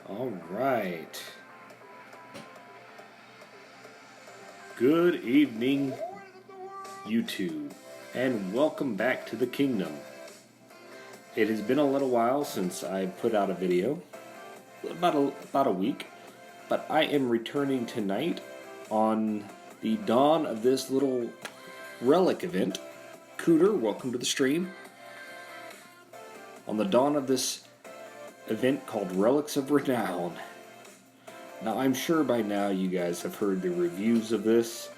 All right. Good evening, YouTube, and welcome back to the kingdom. It has been a little while since I put out a video, about a week, but I am returning tonight on the dawn of this little relic event. Cooter, welcome to the stream. On the dawn of this event called Relics of Renown. Now, I'm sure by now you guys have heard the reviews of this,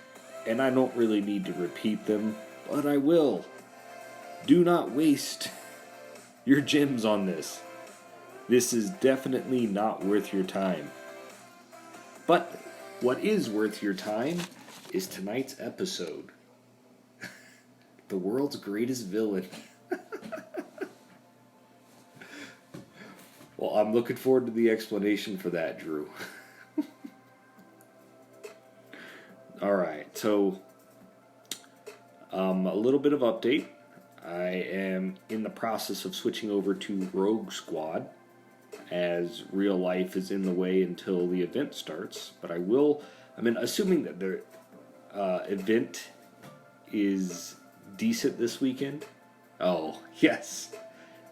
and I don't really need to repeat them, but I will. Do not waste your gems on this. This is definitely not worth your time. But what is worth your time is tonight's episode. The world's greatest villain. Well, I'm looking forward to the explanation for that, Drew. Alright, so a little bit of update. I am in the process of switching over to Rogue Squad, as real life is in the way until the event starts. But assuming that the event is decent this weekend. Oh, yes.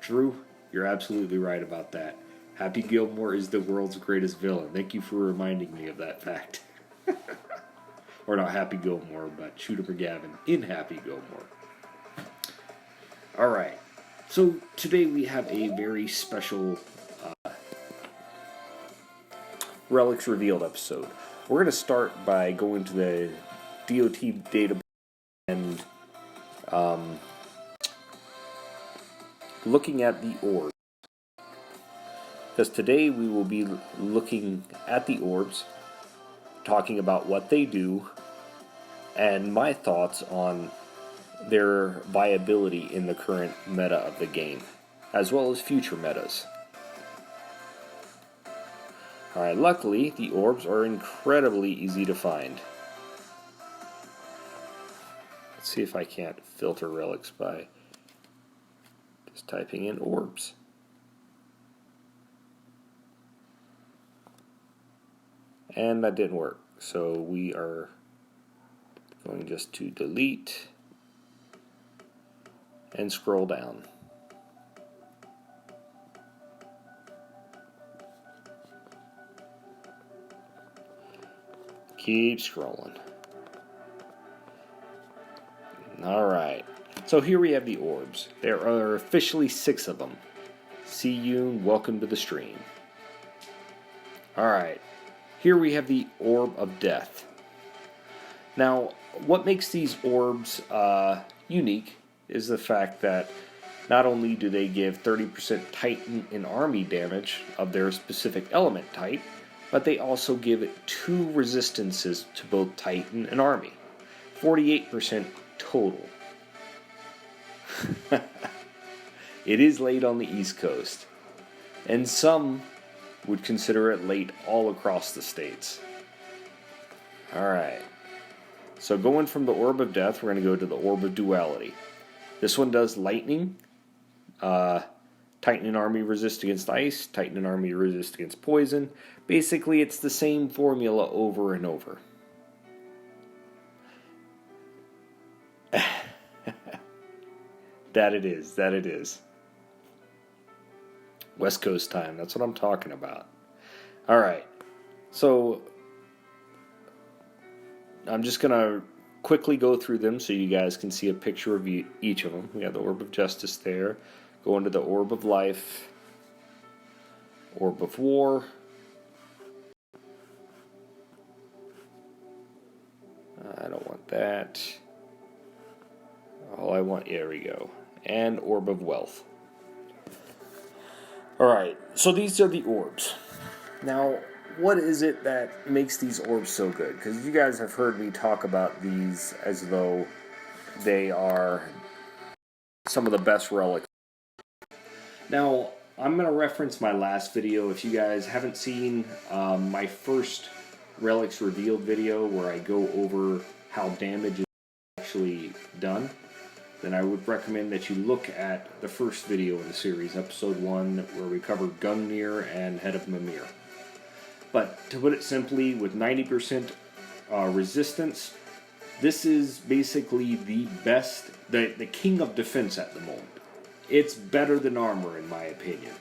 Drew, you're absolutely right about that. Happy Gilmore is the world's greatest villain. Thank you for reminding me of that fact. Or not Happy Gilmore, but Shooter McGavin in Happy Gilmore. Alright, so today we have a very special Relics Revealed episode. We're going to start by going to the DOT database and looking at the orbs. Because today we will be looking at the orbs, talking about what they do, and my thoughts on their viability in the current meta of the game, as well as future metas. Alright, luckily, the orbs are incredibly easy to find. Let's see if I can't filter relics by just typing in orbs. And that didn't work, so we are going just to delete and scroll down. Keep scrolling. Alright, so here we have the orbs. There are officially 6 of them. See you, welcome to the stream. Alright, here we have the Orb of Death. Now, what makes these orbs unique is the fact that not only do they give 30% Titan and Army damage of their specific element type, but they also give 2 resistances to both Titan and Army. 48% total. It is late on the East Coast, and some would consider it late all across the states. Alright, so going from the Orb of Death, we're going to go to the Orb of Duality. This one does lightning. Titan and Army resist against ice. Titan and Army resist against poison. Basically, it's the same formula over and over. That it is. West Coast time, that's what I'm talking about. Alright, so I'm just going to quickly go through them so you guys can see a picture of each of them. We have the Orb of Justice there. Go into the Orb of Life, Orb of War, I don't want that. All I want, here we go. And Orb of Wealth. Alright, so these are the orbs. Now, what is it that makes these orbs so good? Because you guys have heard me talk about these as though they are some of the best relics. Now, I'm going to reference my last video. If you guys haven't seen my first Relics Revealed video where I go over how damage is actually done, then I would recommend that you look at the first video in the series, episode 1, where we covered Gungnir and Head of Mimir. But to put it simply, with 90% resistance, this is basically the best, the king of defense at the moment. It's better than armor, in my opinion.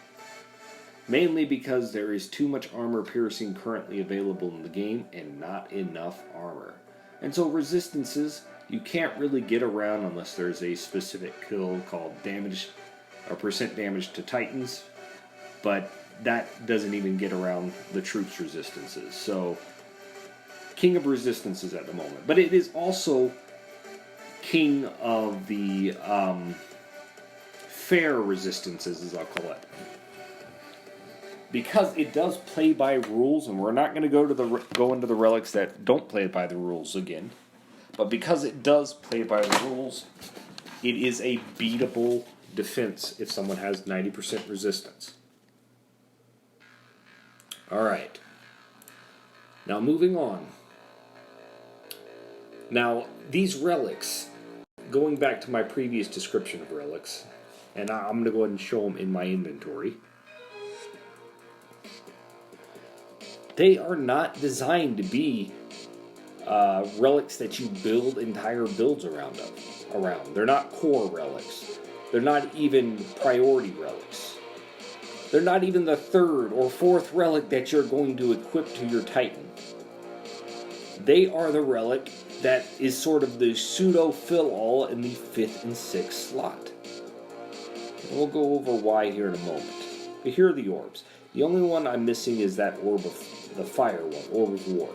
Mainly because there is too much armor piercing currently available in the game and not enough armor. And so resistances, you can't really get around unless there's a specific kill called damage or percent damage to Titans. But that doesn't even get around the troops' resistances. So, king of resistances at the moment. But it is also king of the fair resistances, as I'll call it. Because it does play by rules, and we're not going to go into the relics that don't play by the rules again. But because it does play by the rules, it is a beatable defense if someone has 90% resistance. Alright. Now moving on. Now, these relics, going back to my previous description of relics, and I'm going to go ahead and show them in my inventory. They are not designed to be relics that you build entire builds around. They're not core relics. They're not even priority relics. They're not even the third or fourth relic that you're going to equip to your Titan. They are the relic that is sort of the pseudo fill-all in the 5th and 6th slot. We'll go over why here in a moment. But here are the orbs. The only one I'm missing is that orb of the fire one, Orb of War.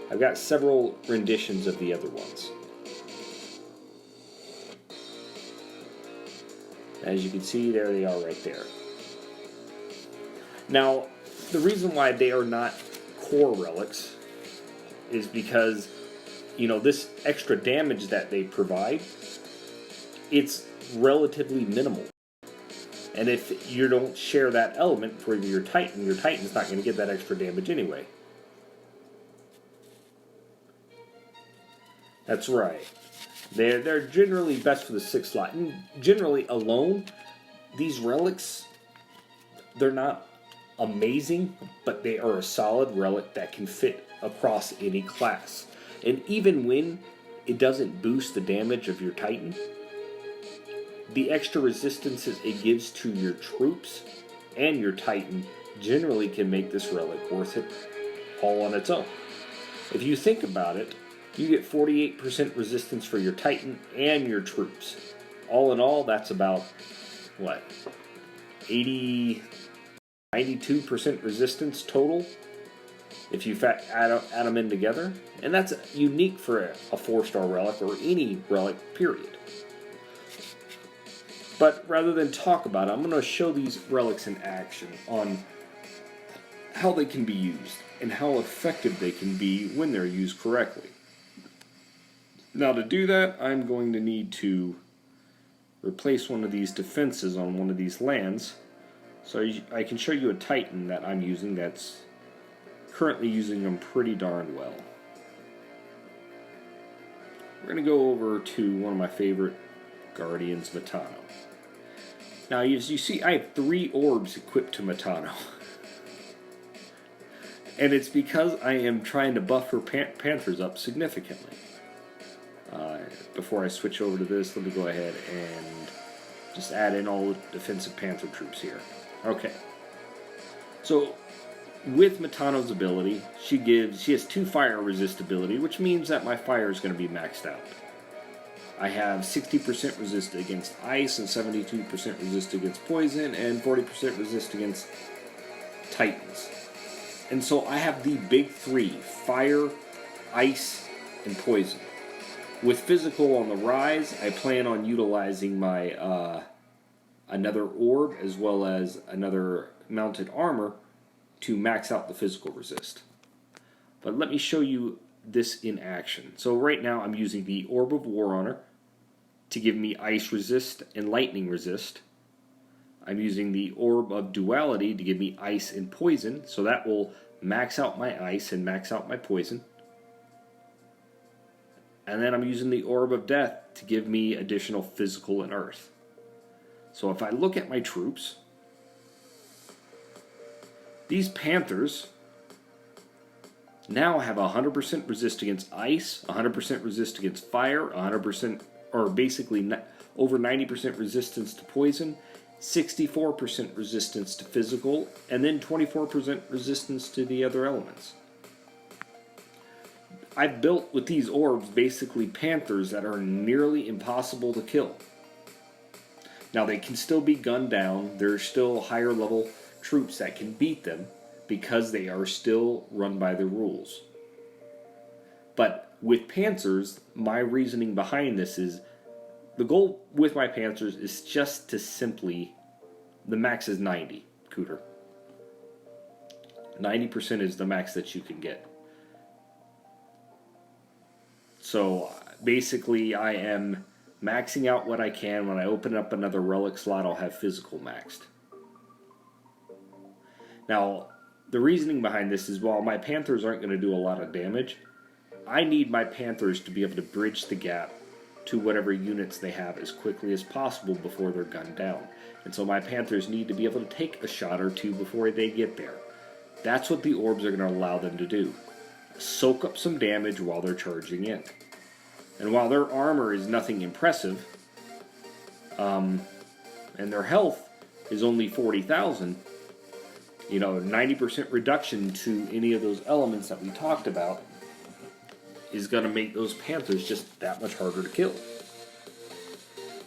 I've got several renditions of the other ones. As you can see, there they are right there. Now, the reason why they are not core relics is because, you know, this extra damage that they provide, it's relatively minimal. And if you don't share that element for your Titan's not going to get that extra damage anyway. That's right. They're generally best for the 6th slot. And generally, alone, these relics, they're not amazing, but they are a solid relic that can fit across any class. And even when it doesn't boost the damage of your Titan, the extra resistances it gives to your troops and your Titan generally can make this relic worth it all on its own. If you think about it, you get 48% resistance for your Titan and your troops. All in all, that's about, what, 92% resistance total if you add them in together. And that's unique for a 4-star relic or any relic, period. But rather than talk about it, I'm going to show these relics in action on how they can be used and how effective they can be when they're used correctly. Now to do that, I'm going to need to replace one of these defenses on one of these lands. So I can show you a Titan that I'm using that's currently using them pretty darn well. We're going to go over to one of my favorite Guardians, Metano. Now, as you see, I have 3 orbs equipped to Metano. And it's because I am trying to buff her Panthers up significantly. Before I switch over to this, let me go ahead and just add in all the defensive Panther troops here. Okay. So, with Metano's ability, she has 2 fire resistibility, which means that my fire is going to be maxed out. I have 60% resist against ice, and 72% resist against poison, and 40% resist against Titans. And so I have the big 3, fire, ice, and poison. With physical on the rise, I plan on utilizing my another orb as well as another mounted armor to max out the physical resist. But let me show you this in action. So right now I'm using the Orb of War on her to give me ice resist and lightning resist. I'm using the Orb of Duality to give me ice and poison, so that will max out my ice and max out my poison. And then I'm using the Orb of Death to give me additional physical and earth. So if I look at my troops, these Panthers now have 100% resist against ice, 100% resist against fire, 100%, or basically over 90% resistance to poison, 64% resistance to physical, and then 24% resistance to the other elements. I've built with these orbs basically panthers that are nearly impossible to kill. Now they can still be gunned down, there's still higher level troops that can beat them because they are still run by the rules. But with panthers, my reasoning behind this is, the goal with my panthers is just to simply, the max is 90, Cooter. 90% is the max that you can get. So basically I am maxing out what I can. When I open up another relic slot, I'll have physical maxed. Now, the reasoning behind this is, while my panthers aren't going to do a lot of damage, I need my panthers to be able to bridge the gap to whatever units they have as quickly as possible before they're gunned down. And so my panthers need to be able to take a shot or two before they get there. That's what the orbs are going to allow them to do. Soak up some damage while they're charging in. And while their armor is nothing impressive, and their health is only 40,000, 90% reduction to any of those elements that we talked about is going to make those panthers just that much harder to kill.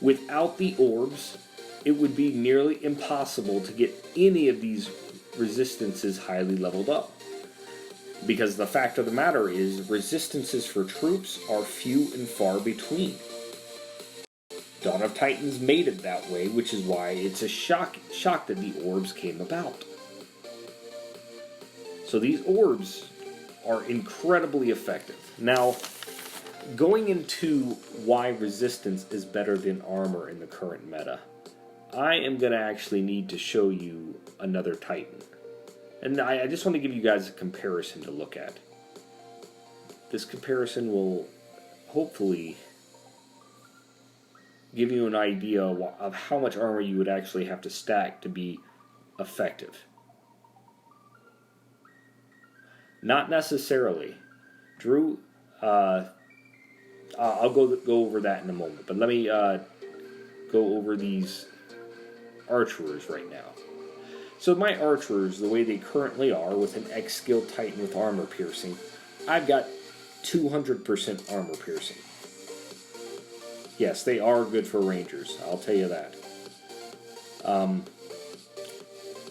Without the orbs, it would be nearly impossible to get any of these resistances highly leveled up. Because the fact of the matter is, resistances for troops are few and far between. Dawn of Titans made it that way, which is why it's a shock that the orbs came about. So these orbs are incredibly effective. Now, going into why resistance is better than armor in the current meta, I am going to actually need to show you another Titan. And I just want to give you guys a comparison to look at. This comparison will hopefully give you an idea of how much armor you would actually have to stack to be effective. Not necessarily. Drew, I'll go over that in a moment, but let me go over these archers right now. So my archers, the way they currently are, with an X skill Titan with armor piercing, I've got 200% armor piercing. Yes, they are good for rangers, I'll tell you that.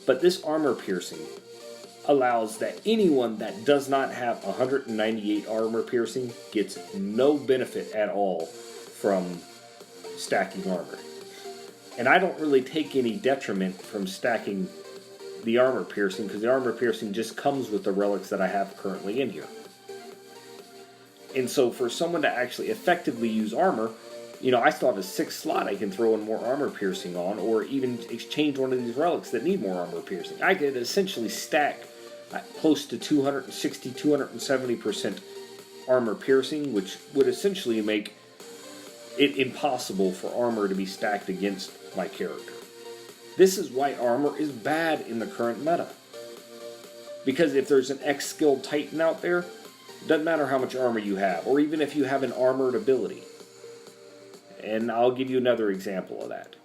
But this armor piercing allows that anyone that does not have 198 armor piercing gets no benefit at all from stacking armor. And I don't really take any detriment from stacking the armor piercing, because the armor piercing just comes with the relics that I have currently in here. And so for someone to actually effectively use armor, I still have a 6th slot I can throw in more armor piercing on, or even exchange one of these relics that need more armor piercing. I could essentially stack close to 260, 270% armor piercing, which would essentially make it impossible for armor to be stacked against my character. This is why armor is bad in the current meta. Because if there's an X skilled Titan out there, it doesn't matter how much armor you have, or even if you have an armored ability. And I'll give you another example of that.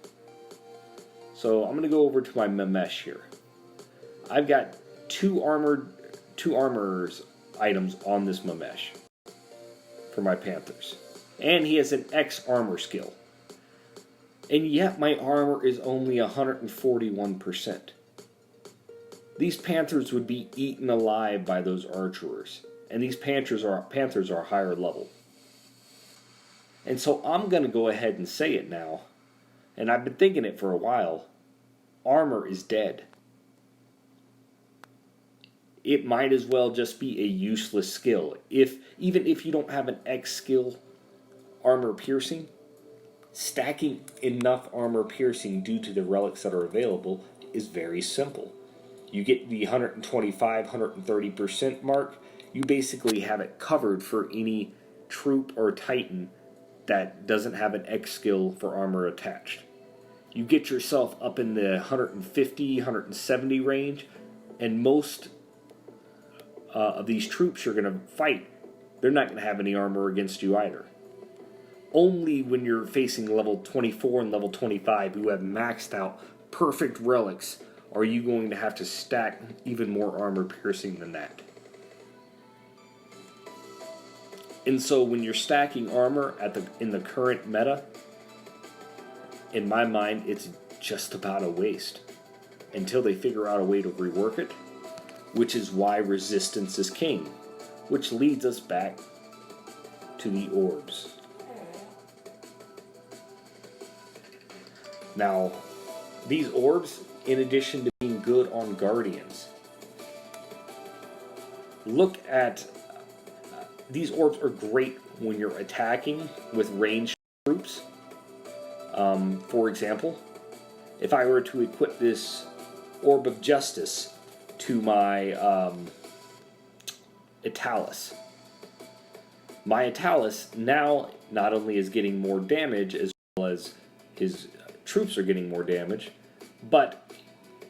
So I'm going to go over to my Mamesh here. I've got two armors items on this Mamesh for my Panthers. And he has an X armor skill. And yet my armor is only 141%. These Panthers would be eaten alive by those archers. And these Panthers are higher level. And so I'm going to go ahead and say it now. And I've been thinking it for a while. Armor is dead. It might as well just be a useless skill. Even if you don't have an X skill armor piercing, stacking enough armor piercing due to the relics that are available is very simple. You get the 125, 130% mark, you basically have it covered for any troop or Titan that doesn't have an X skill for armor attached. You get yourself up in the 150, 170 range, and most of these troops you're going to fight, they're not going to have any armor against you either. Only when you're facing level 24 and level 25 who have maxed out perfect relics are you going to have to stack even more armor piercing than that. And so when you're stacking armor in the current meta, in my mind, it's just about a waste until they figure out a way to rework it, which is why resistance is king, which leads us back to the orbs. Now, these orbs, in addition to being good on guardians, look at these orbs are great when you're attacking with ranged troops. For example, if I were to equip this Orb of Justice to my Italis, my Italis now not only is getting more damage as well as his troops are getting more damage, but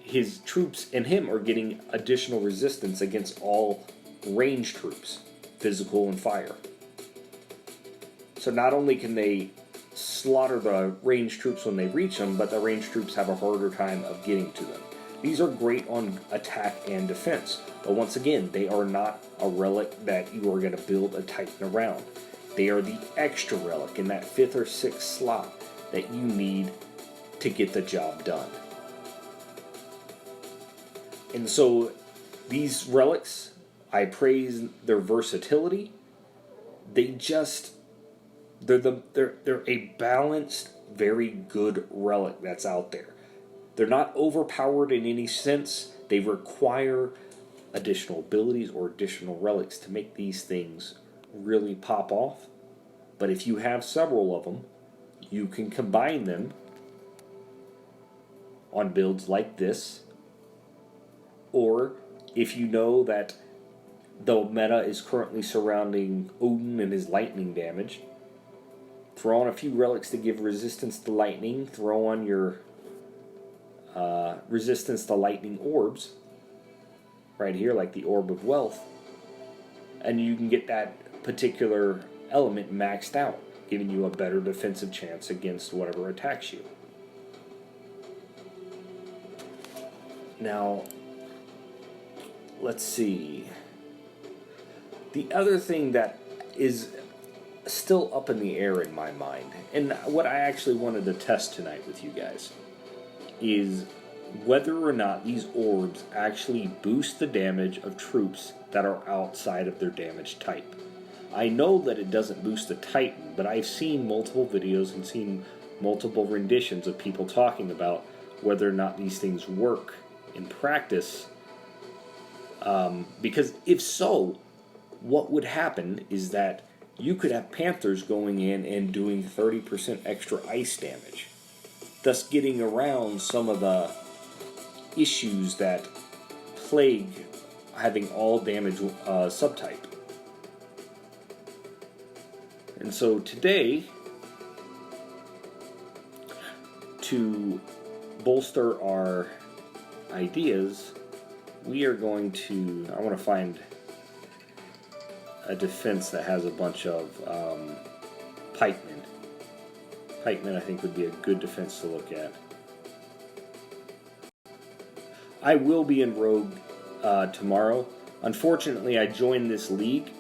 his troops and him are getting additional resistance against all ranged troops, physical and fire. So not only can they slaughter the ranged troops when they reach them, but the ranged troops have a harder time of getting to them. These are great on attack and defense, but once again, they are not a relic that you are going to build a Titan around. They are the extra relic in that 5th or 6th slot that you need to get the job done. And so these relics, I praise their versatility. They're a balanced, very good relic that's out there. They're not overpowered in any sense. They require additional abilities or additional relics to make these things really pop off. But if you have several of them, you can combine them on builds like this. Or if you know that the meta is currently surrounding Odin and his lightning damage, throw on a few relics to give resistance to lightning, throw on your resistance to lightning orbs, right here, like the Orb of Wealth, and you can get that particular element maxed out, giving you a better defensive chance against whatever attacks you. Now, let's see. The other thing that is still up in the air in my mind, and what I actually wanted to test tonight with you guys, is whether or not these orbs actually boost the damage of troops that are outside of their damage type. I know that it doesn't boost the Titan, but I've seen multiple videos and seen multiple renditions of people talking about whether or not these things work in practice. Because if so, what would happen is that you could have Panthers going in and doing 30% extra ice damage, thus getting around some of the issues that plague having all damage subtype. And so today, to bolster our ideas, we are going to, I want to find a defense that has a bunch of pikemen. Pikemen, I think, would be a good defense to look at. I will be in Rogue tomorrow. Unfortunately, I joined this league.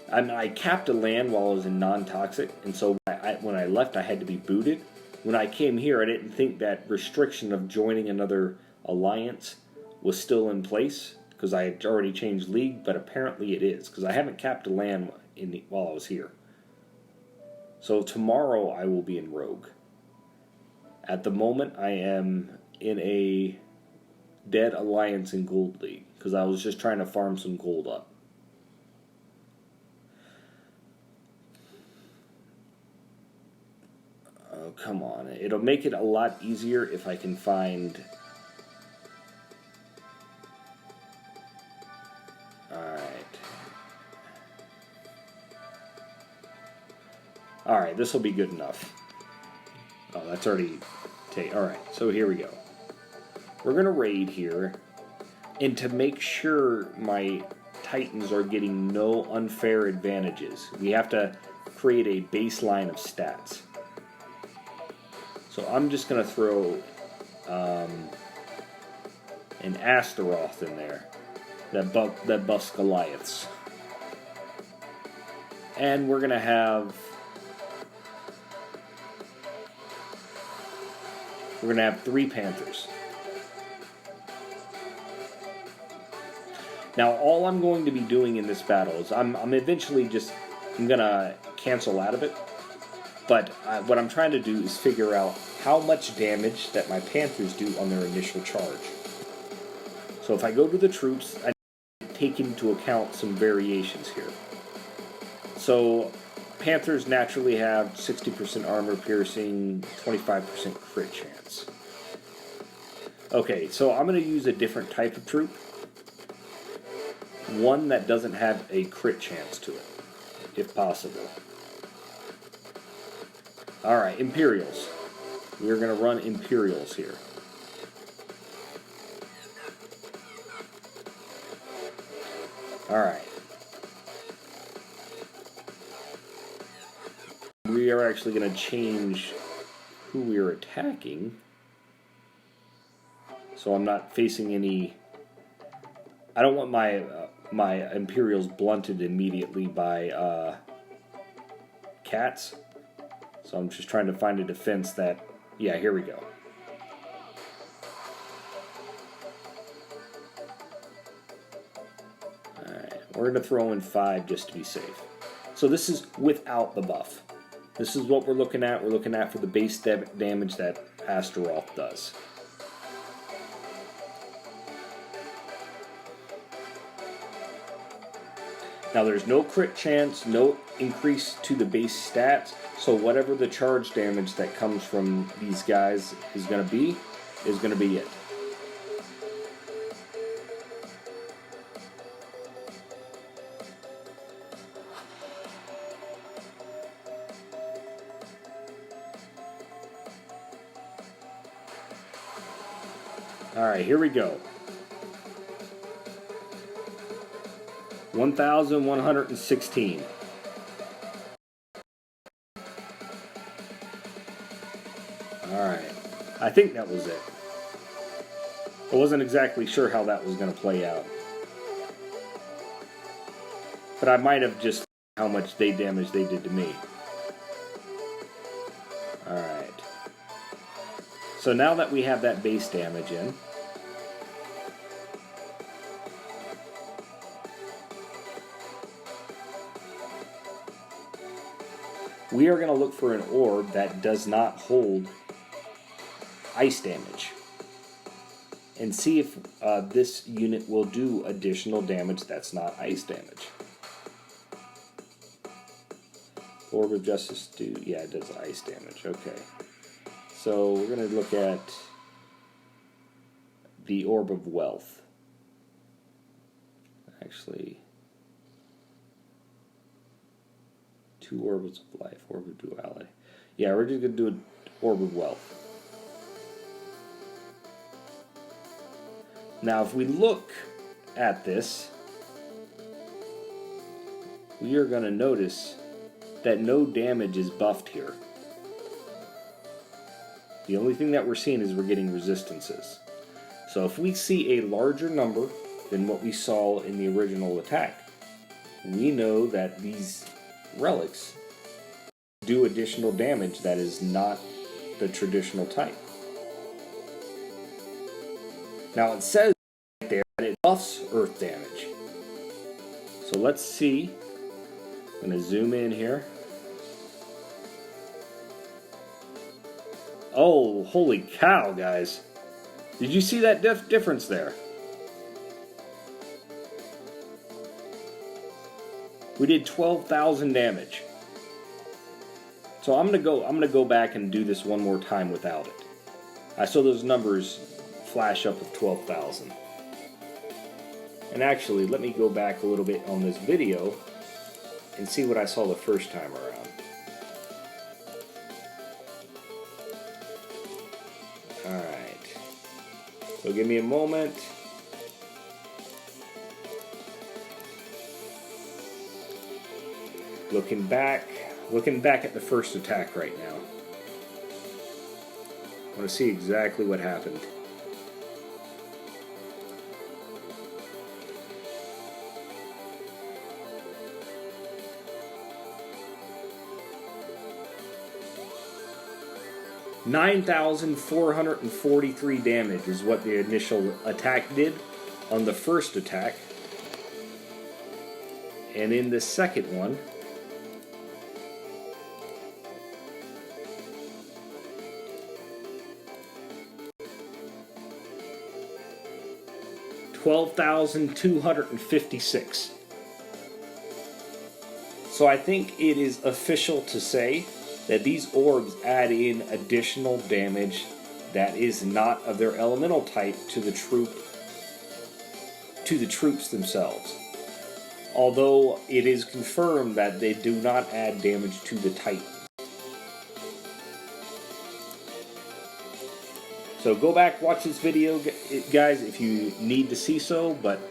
I capped a land while I was in non-toxic, and so when I left, I had to be booted. When I came here, I didn't think that restriction of joining another alliance was still in place, because I had already changed league, but apparently it is, because I haven't capped a land while I was here. So tomorrow I will be in Rogue. At the moment, I am in a dead alliance in Gold League, because I was just trying to farm some gold up. Oh, come on. It'll make it a lot easier if I can find... Alright, this will be good enough. Oh, that's already... Alright, so here we go. We're going to raid here. And to make sure my Titans are getting no unfair advantages. We have to create a baseline of stats. So I'm just going to throw an Astaroth in there that buffs Goliaths. And we're going to have three Panthers. Now, all I'm going to be doing in this battle is I'm eventually I'm going to cancel out of it. But what I'm trying to do is figure out how much damage that my Panthers do on their initial charge. So if I go to the troops, I take into account some variations here. So Panthers naturally have 60% armor piercing, 25% crit chance. Okay, so I'm going to use a different type of troop. One that doesn't have a crit chance to it, if possible. Alright, Imperials. We're going to run Imperials here. Alright. We are actually going to change who we are attacking. So I'm not facing any... I don't want my Imperials blunted immediately by cats. So I'm just trying to find a defense that... Yeah, here we go. Alright, we're going to throw in 5 just to be safe. So this is without the buff. This is what we're looking at. We're looking at for the base damage that Astaroth does. Now there's no crit chance, no increase to the base stats, so whatever the charge damage that comes from these guys is going to be it. Alright, here we go. 1,116. Alright. I think that was it. I wasn't exactly sure how that was going to play out. But I might have just how much damage they did to me. Alright. So now that we have that base damage in, we are going to look for an orb that does not hold ice damage. And see if this unit will do additional damage that's not ice damage. Orb of Justice yeah, it does ice damage. Okay. So we're going to look at the Orb of Wealth. Actually, 2 Orbs of Life, Orb of Duality. Yeah, we're just going to do an Orb of Wealth. Now, if we look at this, we are going to notice that no damage is buffed here. The only thing that we're seeing is we're getting resistances. So if we see a larger number than what we saw in the original attack, we know that these relics do additional damage that is not the traditional type. Now it says right there that it buffs earth damage. So let's see. I'm going to zoom in here. Oh, holy cow, guys. Did you see that difference there? We did 12,000 damage. So I'm gonna go back and do this one more time without it. I saw those numbers flash up with 12,000. And actually, let me go back a little bit on this video and see what I saw the first time around. Alright. So give me a moment. Looking back at the first attack right now. I want to see exactly what happened. $9,443 damage is what the initial attack did on the first attack. And in the second one, $12,256. So I think it is official to say that these orbs add in additional damage that is not of their elemental type to the troops themselves. Although it is confirmed that they do not add damage to the Titan. So go back, watch this video, guys, if you need to see so. But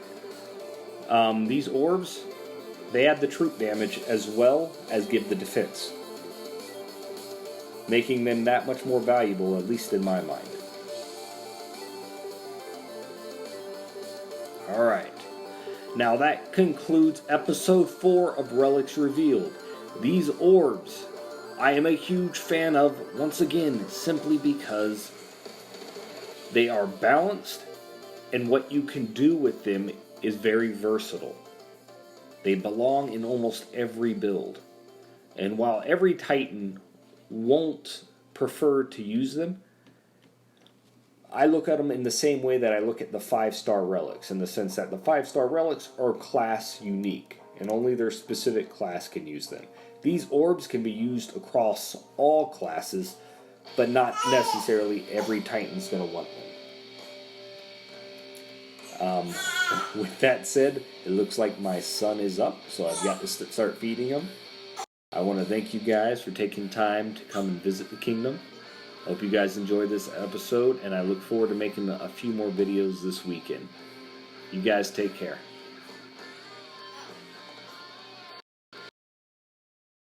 these orbs, they add the troop damage as well as give the defense, making them that much more valuable, at least in my mind. Alright, now that concludes episode 4 of Relics Revealed. These orbs, I am a huge fan of, once again, simply because they are balanced, and what you can do with them is very versatile. They belong in almost every build. And while every Titan won't prefer to use them, I look at them in the same way that I look at the 5-star relics, in the sense that the 5-star relics are class unique, and only their specific class can use them. These orbs can be used across all classes, but not necessarily every Titan's going to want them. With that said, it looks like my son is up, so I've got to start feeding him. I want to thank you guys for taking time to come and visit the kingdom. I hope you guys enjoyed this episode, and I look forward to making a few more videos this weekend. You guys take care.